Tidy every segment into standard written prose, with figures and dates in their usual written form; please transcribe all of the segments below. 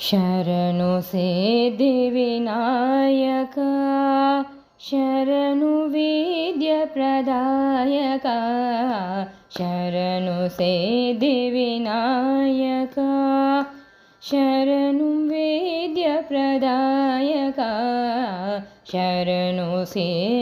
शरणु सिद्धिविनायका शरणु विद्याप्रदायका शरणु सिद्धिविनायका शरणु विद्याप्रदायका शरणु सिद्धिविनायका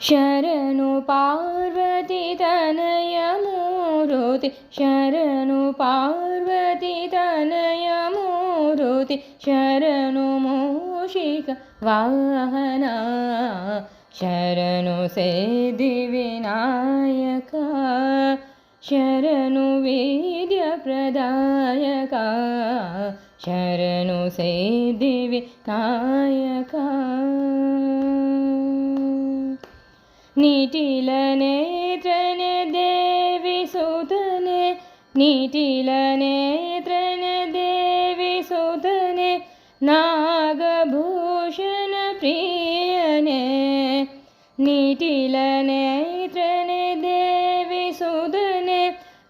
शरणु पार्वती तनय मूर्ति शरणु पार्वती तनय मूर्ति शरणु मूषिक वाहना शरणु सिद्धिविनायका शरणु विद्याप्रदायका शरणु सिद्धिविनायका निटिल नेत्रने देवी सुतने निटिल नेत्रने देवी सुतने नागभूषण प्रियने निटिल नेत्रने देवी सुतने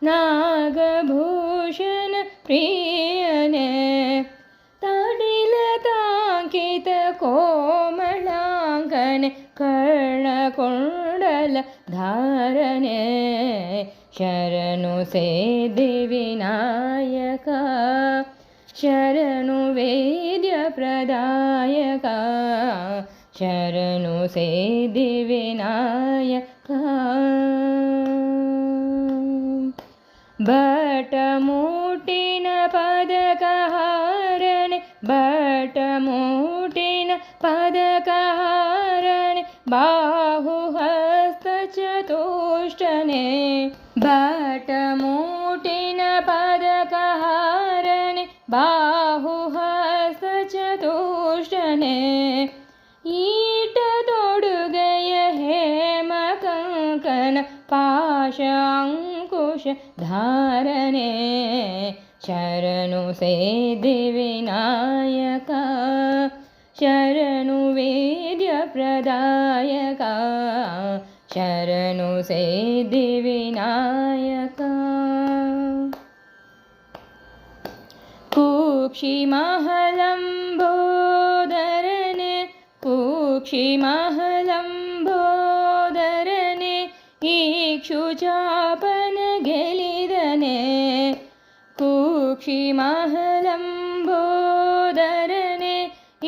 नागभूषण प्रियने तडिल तांकित कोमलांगने कर्णकुंडल धारणे शरणु सिद्धिविनायका शरणु विद्याप्रदायका शरणु सिद्धिविनायका बटमुटिन पदकहारणे बटमुटिन पदकहारणे बाहुहस्तचतुष्टने बटमुटिन पदकहारणे बाहुहस्तचतुष्टने ईट तोडुगय हेमकंकण पाश अंकुश धारणे शरणु सिद्धिविनायका शरणु विद्याप्रदायका शरणु सिद्धिविनायका कुक्षिमहलम्बोदरने कुक्षिमहलम्बोदरने इक्षुचापन ಗೆಲಿದನೆ कुक्षिमहलम्बोदरने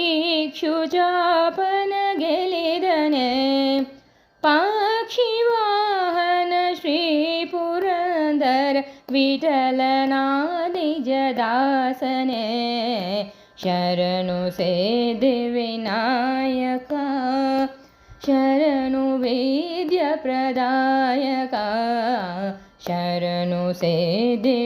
इक्षुचापन ಗೆಲಿದನೆ पाक्षिवाहन श्री पुरंदर विठलना निजदासने शरणु सिद्धिविनायका शरणु विद्याप्रदायका शरणु सिद्धिविनायका।